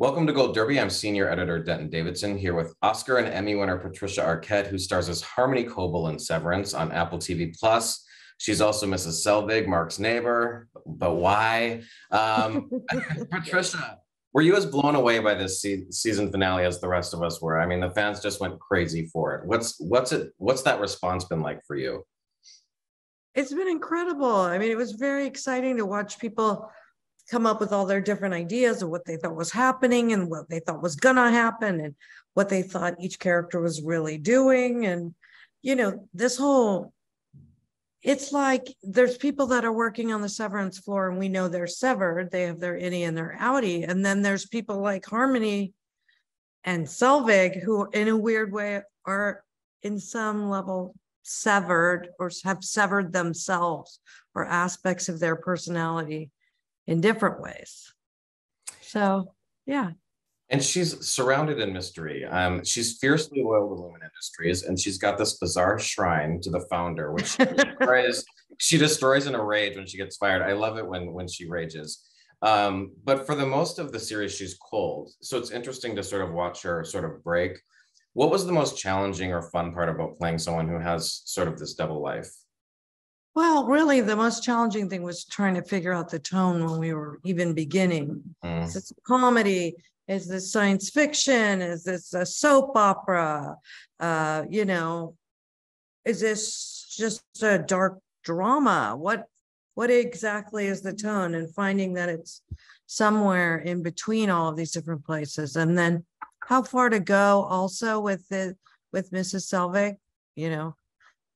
Welcome to Gold Derby. I'm senior editor Denton Davidson here with Oscar and Emmy winner Patricia Arquette, who stars as Harmony Cobel in Severance on Apple TV+. She's also Mrs. Selvig, Mark's neighbor, but why? Patricia, were you as blown away by this season finale as the rest of us were? I mean, the fans just went crazy for it. What's that response been like for you? It's been incredible. I mean, it was very exciting to watch people come up with all their different ideas of what they thought was happening and what they thought was gonna happen and what they thought each character was really doing. And, it's like there's people that are working on the severance floor and we know they're severed. They have their innie and their outie. And then there's people like Harmony and Selvig who in a weird way are in some level severed or have severed themselves or aspects of their personality in different ways. So, yeah. And she's surrounded in mystery. She's fiercely loyal to Lumen Industries, and she's got this bizarre shrine to the founder, which she destroys in a rage when she gets fired. I love it when she rages. But for the most of the series, she's cold. So it's interesting to sort of watch her sort of break. What was the most challenging or fun part about playing someone who has sort of this double life? Well, really, the most challenging thing was trying to figure out the tone when we were even beginning. Is this comedy? Is this science fiction? Is this a soap opera? Is this just a dark drama? What exactly is the tone? And finding that it's somewhere in between all of these different places. And then how far to go also with Mrs. Selvig,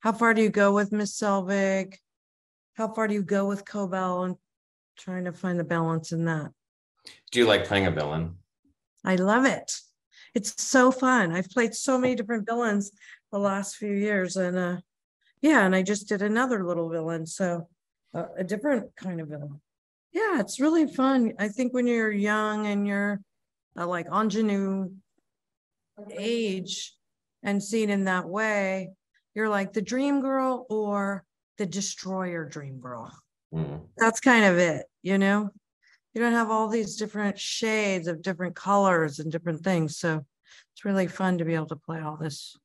how far do you go with Miss Selvig? How far do you go with Cobel and trying to find the balance in that? Do you like playing a villain? I love it. It's so fun. I've played so many different villains the last few years. And and I just did another little villain. So a different kind of villain. Yeah, it's really fun. I think when you're young and you're like ingenue age and seen in that way, you're like the dream girl or the destroyer dream girl. That's kind of it, You don't have all these different shades of different colors and different things. So it's really fun to be able to play all this.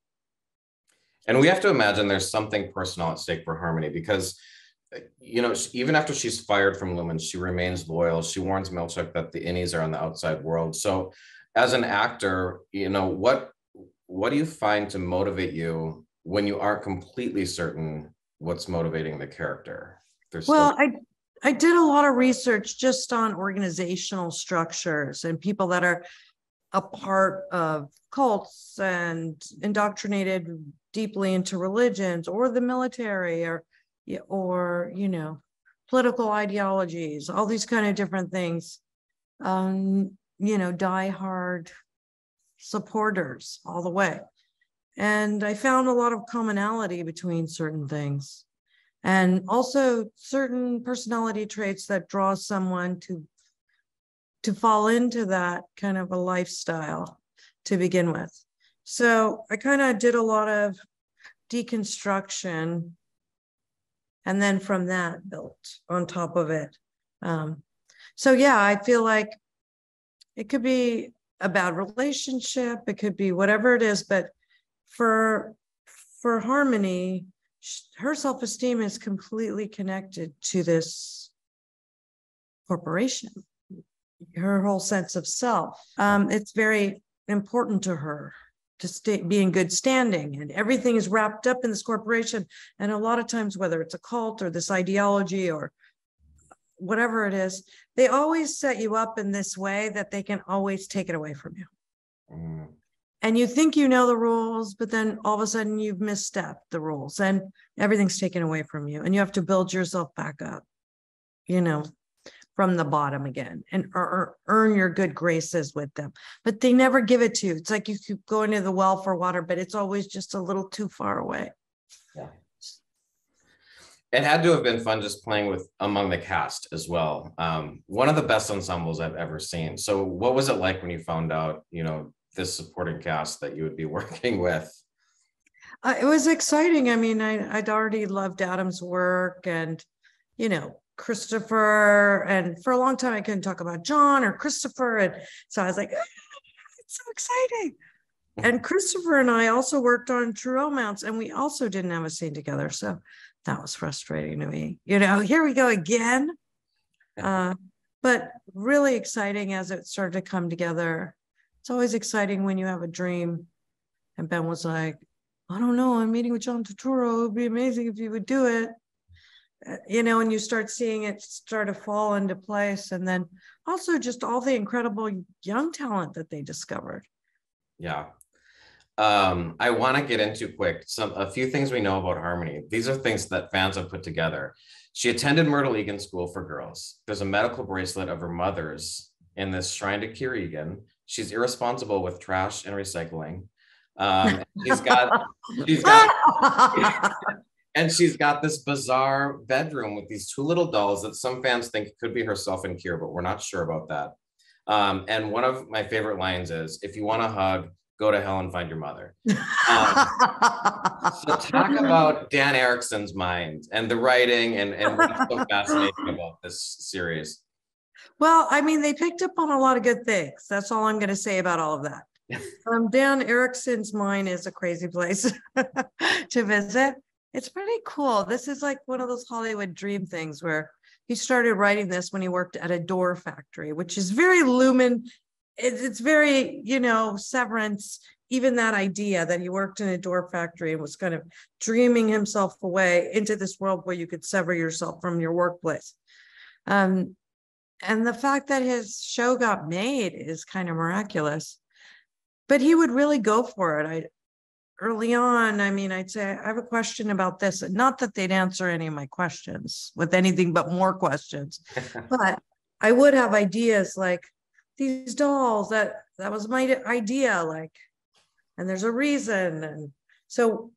And we have to imagine there's something personal at stake for Harmony because, even after she's fired from Lumen, she remains loyal. She warns Milchuk that the innies are on the outside world. So as an actor, what do you find to motivate you when you aren't completely certain what's motivating the character? I did a lot of research just on organizational structures and people that are a part of cults and indoctrinated deeply into religions or the military or political ideologies, all these kind of different things, diehard supporters all the way. And I found a lot of commonality between certain things and also certain personality traits that draw someone to fall into that kind of a lifestyle to begin with. So I kind of did a lot of deconstruction and then from that built on top of it. I feel like it could be a bad relationship. It could be whatever it is, but for Harmony, her self-esteem is completely connected to this corporation, her whole sense of self. It's very important to her to be in good standing, and everything is wrapped up in this corporation. And a lot of times, whether it's a cult or this ideology or whatever it is, they always set you up in this way that they can always take it away from you. And you think you know the rules, but then all of a sudden you've misstepped the rules and everything's taken away from you. And you have to build yourself back up, from the bottom again and earn your good graces with them. But they never give it to you. It's like you keep going to the well for water, but it's always just a little too far away. Yeah. It had to have been fun just playing with among the cast as well. One of the best ensembles I've ever seen. So what was it like when you found out, this supporting cast that you would be working with? It was exciting. I mean, I'd already loved Adam's work and, Christopher, and for a long time I couldn't talk about John or Christopher, and so I was like, it's so exciting. And Christopher and I also worked on True Romance, and we also didn't have a scene together, so that was frustrating to me. Here we go again. But really exciting as it started to come together. It's always exciting when you have a dream. And Ben was like, I don't know, I'm meeting with John Turturro. It would be amazing if you would do it. And you start seeing it start to fall into place. And then also just all the incredible young talent that they discovered. Yeah. I want to get into quick a few things we know about Harmony. These are things that fans have put together. She attended Myrtle Egan School for Girls. There's a medical bracelet of her mother's in this shrine to Keir Egan. She's irresponsible with trash and recycling. She's got and she's got this bizarre bedroom with these two little dolls that some fans think could be herself and Keir, but we're not sure about that. And one of my favorite lines is, if you want a hug, go to hell and find your mother. So talk about Dan Erickson's mind and the writing and what's so fascinating about this series. Well, I mean, they picked up on a lot of good things. That's all I'm going to say about all of that. Dan Erickson's mind is a crazy place to visit. It's pretty cool. This is like one of those Hollywood dream things where he started writing this when he worked at a door factory, which is very Lumen. It's very, Severance, even that idea that he worked in a door factory and was kind of dreaming himself away into this world where you could sever yourself from your workplace. And the fact that his show got made is kind of miraculous, but he would really go for it. Early on, I'd say, I have a question about this. Not that they'd answer any of my questions with anything but more questions, but I would have ideas like, these dolls, that was my idea, and there's a reason. And so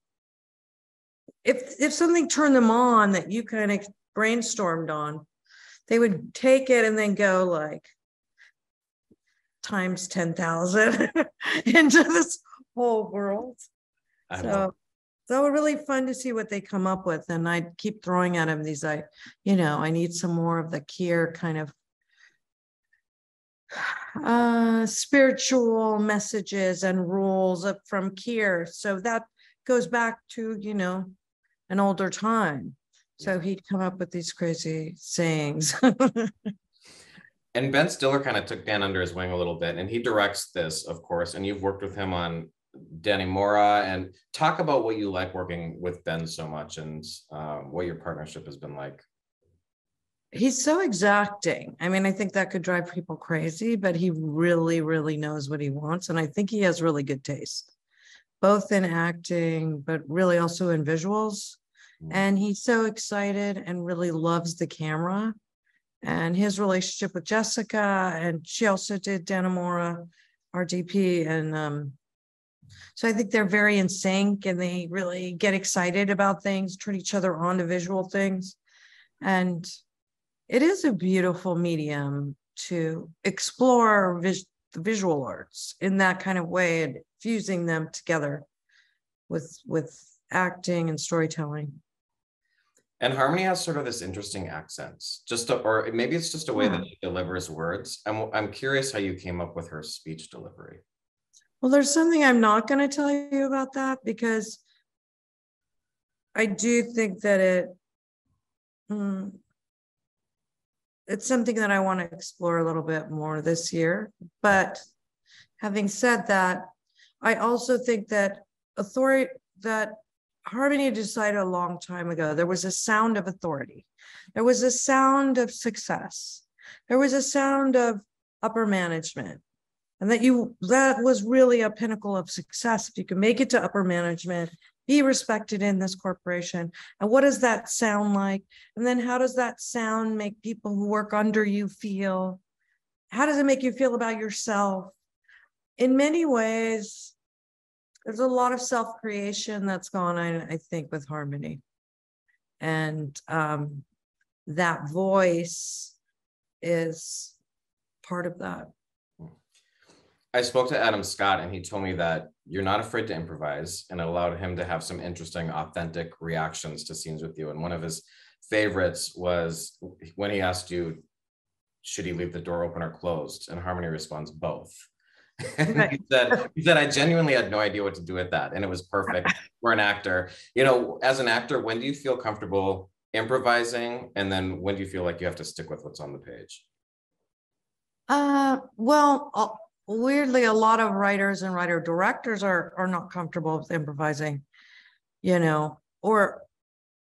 if something turned them on that you kind of brainstormed on, they would take it and then go times 10,000 into this whole world. So that was really fun to see what they come up with. And I'd keep throwing at him these, I need some more of the Keir kind of spiritual messages and rules from Keir. So that goes back to, an older time. So he'd come up with these crazy sayings. And Ben Stiller kind of took Dan under his wing a little bit, and he directs this, of course, and you've worked with him on Danny Mora. And talk about what you like working with Ben so much and what your partnership has been like. He's so exacting. I think that could drive people crazy, but he really, really knows what he wants. And I think he has really good taste, both in acting, but really also in visuals. And he's so excited and really loves the camera and his relationship with Jessica. And she also did Danamora, our DP. And so I think they're very in sync and they really get excited about things, turn each other on to visual things. And it is a beautiful medium to explore the visual arts in that kind of way and fusing them together with acting and storytelling. And Harmony has sort of this interesting accents, or maybe it's just a way that she delivers words. I'm curious how you came up with her speech delivery. Well, there's something I'm not going to tell you about that because I do think that it's something that I want to explore a little bit more this year. But having said that, I also think that Harmony decided a long time ago, there was a sound of authority. There was a sound of success. There was a sound of upper management. And that was really a pinnacle of success. If you can make it to upper management, be respected in this corporation. And what does that sound like? And then how does that sound make people who work under you feel? How does it make you feel about yourself? In many ways, there's a lot of self-creation that's gone on, I think, with Harmony. And that voice is part of that. I spoke to Adam Scott and he told me that you're not afraid to improvise, and it allowed him to have some interesting, authentic reactions to scenes with you. And one of his favorites was when he asked you, should he leave the door open or closed? And Harmony responds, both. And Right. he said, I genuinely had no idea what to do with that. And it was perfect for an actor. You know, as an actor, when do you feel comfortable improvising? And then when do you feel like you have to stick with what's on the page? Well, weirdly, a lot of writers and writer directors are not comfortable with improvising, you know, or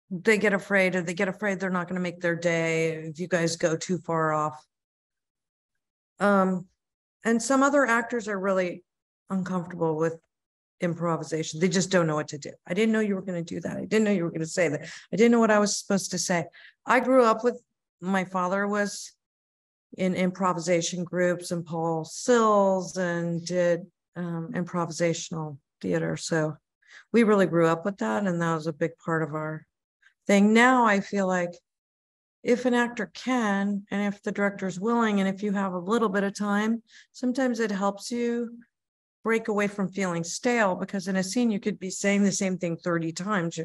they get afraid they're not going to make their day if you guys go too far off. And some other actors are really uncomfortable with improvisation. They just don't know what to do. I didn't know you were going to do that. I didn't know you were going to say that. I didn't know what I was supposed to say. I grew up with, my father was in improvisation groups and Paul Sills and did improvisational theater. So we really grew up with that. And that was a big part of our thing. Now I feel like if an actor can, and if the director's willing, and if you have a little bit of time, sometimes it helps you break away from feeling stale, because in a scene, you could be saying the same thing 30 times.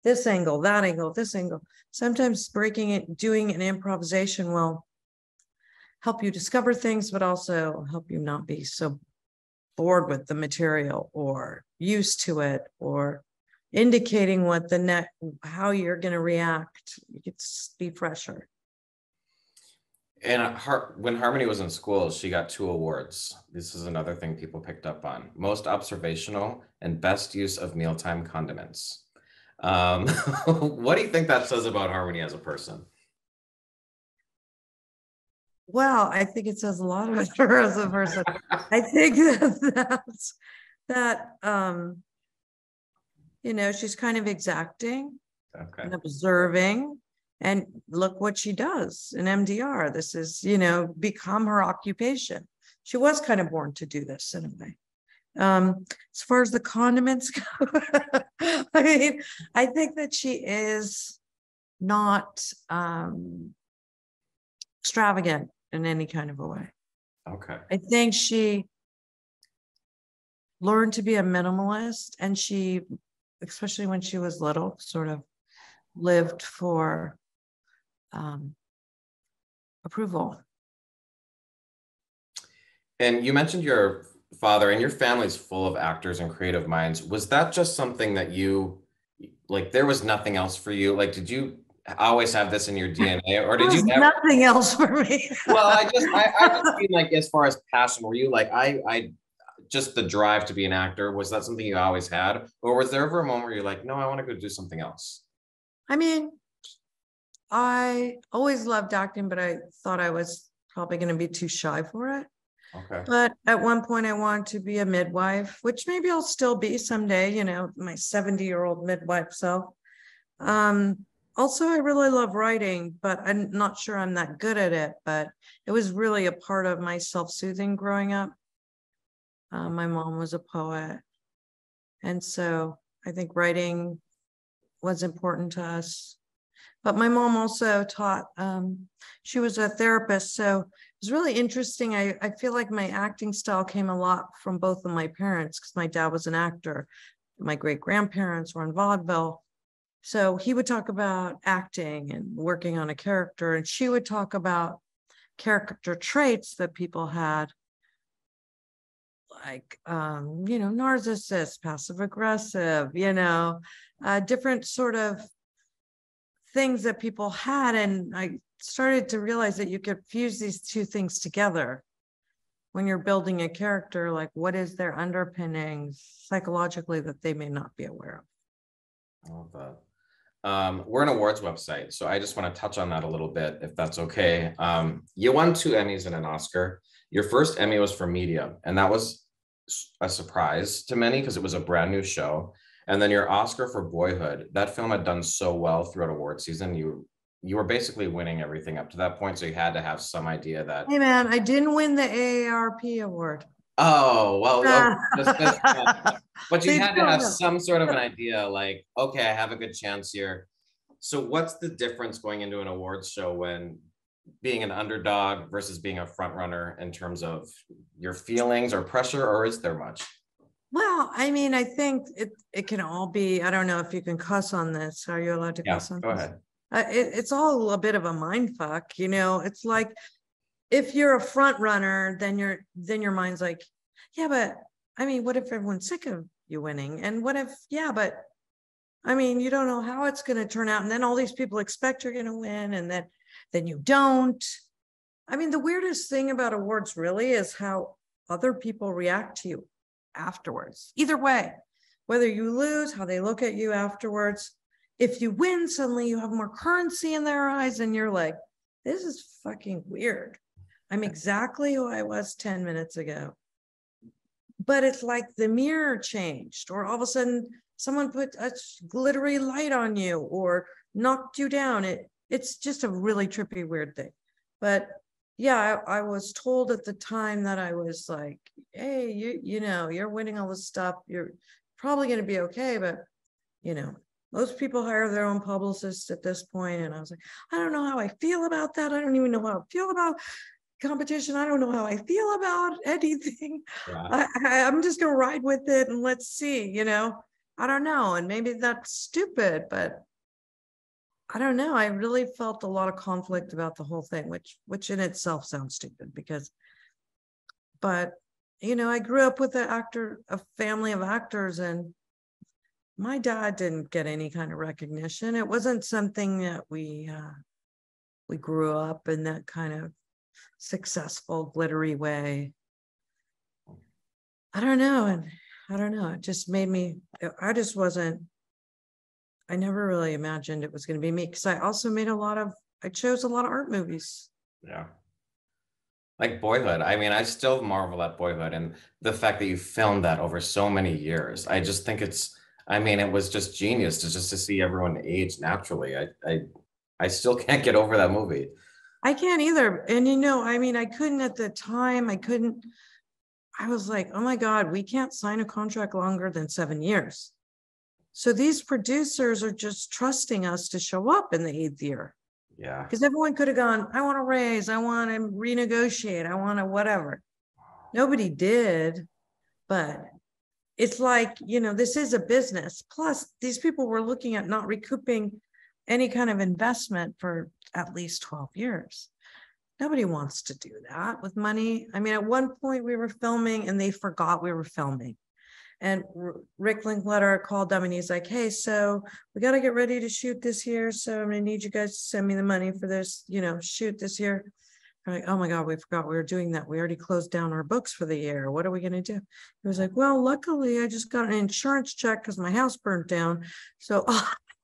This angle, that angle, this angle. Sometimes breaking it, doing an improvisation will help you discover things, but also help you not be so bored with the material or used to it, or indicating what the next, how you're going to react. You could be fresher. And when Harmony was in school, she got 2 awards. This is another thing people picked up on: most observational and best use of mealtime condiments. What do you think that says about Harmony as a person? Well, I think it says a lot about her as a person. I think that you know, she's kind of exacting and observing, and look what she does in MDR. This is, you know, become her occupation. She was kind of born to do this in a way. As far as the condiments go, I mean, I think that she is not extravagant in any kind of a way. Okay. I think she learned to be a minimalist, and she, especially when she was little, sort of lived for approval. And you mentioned your father, and your family's full of actors and creative minds. Was that just something that you, like, there was nothing else for you? Like, did you always have this in your DNA, or did you ever... Nothing else for me? Well, I just mean, like, as far as passion, were you like, I just the drive to be an actor, was that something you always had? Or was there ever a moment where you're like, no, I want to go do something else? I mean, I always loved acting, but I thought I was probably going to be too shy for it. Okay. But at one point I wanted to be a midwife, which maybe I'll still be someday, you know, my 70-year-old midwife self. Also, I really love writing, but I'm not sure I'm that good at it, but it was really a part of my self-soothing growing up. My mom was a poet. And so I think writing was important to us. But my mom also taught, she was a therapist. So it was really interesting. I feel like my acting style came a lot from both of my parents, because my dad was an actor. My great-grandparents were in vaudeville. So he would talk about acting and working on a character, and she would talk about character traits that people had, like, you know, narcissist, passive aggressive, you know, different sort of things that people had. And I started to realize that you could fuse these two things together when you're building a character. Like, what is their underpinnings psychologically that they may not be aware of? I love that. We're an awards website, so I just want to touch on that a little bit, if that's okay. You won 2 Emmys and an Oscar. Your first Emmy was for media, and that was a surprise to many because it was a brand new show. And then your Oscar for Boyhood, that film had done so well throughout award season. You were basically winning everything up to that point, so you had to have some idea that... Hey man, I didn't win the AARP award. Oh, well, but you had to have some sort of an idea, like, okay, I have a good chance here. So what's the difference going into an awards show when being an underdog versus being a front runner in terms of your feelings or pressure, or is there much? Well, I mean, I think it can all be, I don't know if you can cuss on this. Are you allowed to cuss on go this? ahead. It's all a bit of a mind fuck, you know. It's like if you're a front runner, then your mind's like, yeah, but I mean, what if everyone's sick of you winning? And what if, yeah, but I mean, you don't know how it's going to turn out. And then all these people expect you're going to win, and then you don't. I mean, the weirdest thing about awards really is how other people react to you afterwards. Either way, whether you lose, how they look at you afterwards. If you win, suddenly you have more currency in their eyes, and you're like, this is fucking weird. I'm exactly who I was 10 minutes ago. But it's like the mirror changed, or all of a sudden someone put a glittery light on you or knocked you down. It's just a really trippy, weird thing. But yeah, I was told at the time that I was like, hey, you know, you're winning all this stuff. You're probably going to be okay. But, you know, most people hire their own publicists at this point. And I was like, I don't know how I feel about that. I don't even know how I feel about competition. I don't know how I feel about anything. Yeah. I'm just going to ride with it and let's see, you know, I don't know. And maybe that's stupid, but I don't know. I really felt a lot of conflict about the whole thing, which in itself sounds stupid but you know, I grew up with a family of actors, and my dad didn't get any kind of recognition. It wasn't something that we grew up in that kind of successful, glittery way. I don't know. And I don't know. It just made me, I never really imagined it was going to be me, because I also I chose a lot of art movies. Yeah. Like Boyhood. I mean, I still marvel at Boyhood and the fact that you filmed that over so many years. I just think it was just genius to see everyone age naturally. I still can't get over that movie. I can't either. And you know, I mean, I couldn't at the time. I was like, oh my God, we can't sign a contract longer than 7 years. So these producers are just trusting us to show up in the 8th year. Yeah. Because everyone could have gone, I want to raise, I want to renegotiate, I want to whatever. Nobody did. But it's like, you know, this is a business. Plus, these people were looking at not recouping any kind of investment for at least 12 years. Nobody wants to do that with money. I mean, at one point we were filming and they forgot we were filming. And Rick Linkletter called them and he's like, hey, so we got to get ready to shoot this year. So I'm going to need you guys to send me the money for this, you know, shoot this year. I'm like, oh my God, we forgot we were doing that. We already closed down our books for the year. What are we going to do? He was like, well, luckily I just got an insurance check because my house burned down. So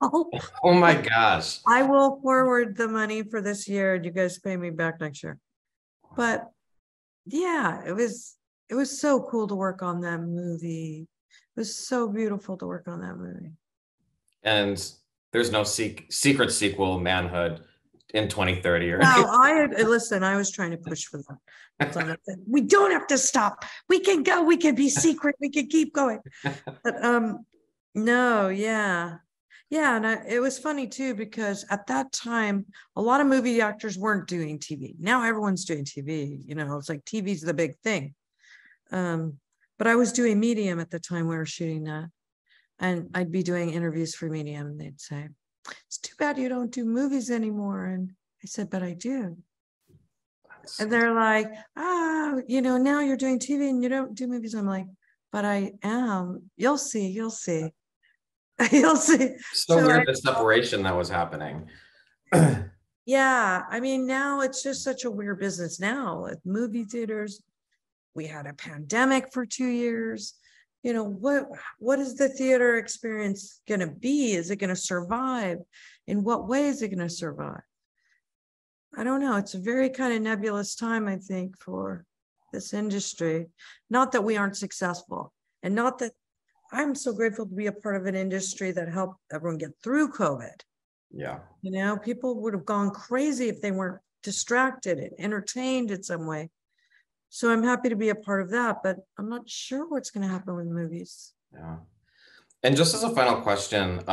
oh my gosh. I will forward the money for this year and you guys pay me back next year. But yeah, it was so cool to work on that movie. It was so beautiful to work on that movie. And there's no secret sequel, Manhood, in 2030 or no. Listen, I was trying to push for that. We don't have to stop. We can go. We can be secret. We can keep going. But no, yeah. Yeah, and it was funny too, because at that time, a lot of movie actors weren't doing TV. Now everyone's doing TV. You know, it's like TV's the big thing. But I was doing Medium at the time we were shooting that. And I'd be doing interviews for Medium and they'd say, it's too bad you don't do movies anymore. And I said, but I do. And they're like, you know, now you're doing TV and you don't do movies. I'm like, but I am. You'll see. You'll see. You'll see. So weird, the separation that was happening. Yeah. I mean, now it's just such a weird business now at movie theaters. We had a pandemic for 2 years. You know, what is the theater experience going to be? Is it going to survive? In what way is it going to survive? I don't know. It's a very kind of nebulous time, I think, for this industry. Not that we aren't successful, and not that I'm so grateful to be a part of an industry that helped everyone get through COVID. Yeah. You know, people would have gone crazy if they weren't distracted and entertained in some way. So I'm happy to be a part of that, but I'm not sure what's going to happen with movies. Yeah. And just as a final question,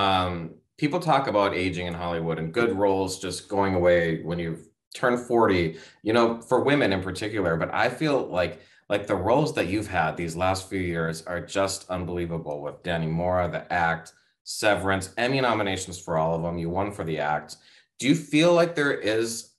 people talk about aging in Hollywood and good roles just going away when you've turned 40, you know, for women in particular. But I feel like the roles that you've had these last few years are just unbelievable with Danny Mora, The Act, Severance, Emmy nominations for all of them. You won for The Act. Do you feel like there is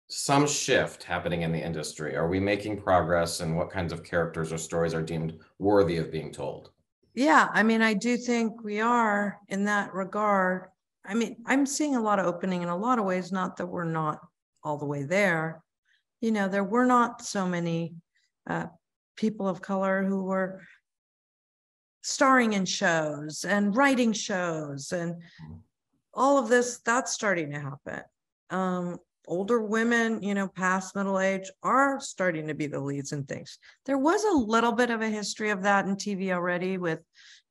some shift happening in the industry? Are we making progress, and what kinds of characters or stories are deemed worthy of being told? Yeah, I mean, I do think we are in that regard. I mean, I'm seeing a lot of opening in a lot of ways, not that we're not all the way there. You know, there were not so many people of color who were starring in shows and writing shows and all of this. That's starting to happen. Older women, you know, past middle age, are starting to be the leads in things. There was a little bit of a history of that in TV already with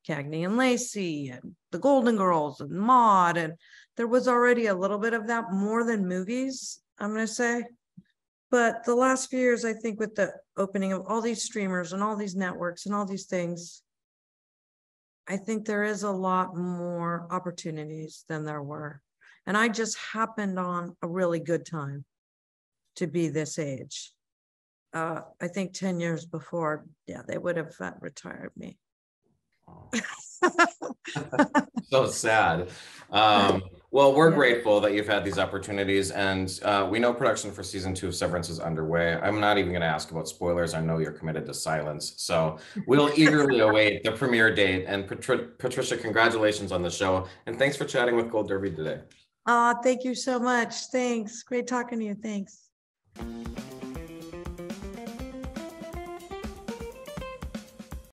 Cagney and Lacey and the Golden Girls and Maude, and there was already a little bit of that, more than movies, I'm going to say. But the last few years, I think with the opening of all these streamers and all these networks and all these things, I think there is a lot more opportunities than there were. And I just happened on a really good time to be this age. I think 10 years before, yeah, they would have retired me. So sad. Well, we're Yeah. grateful that you've had these opportunities, and we know production for season 2 of Severance is underway. I'm not even going to ask about spoilers. I know you're committed to silence, so we'll eagerly await the premiere date. And Patricia, congratulations on the show, and thanks for chatting with Gold Derby today. Thank you so much. Thanks. Great talking to you. Thanks.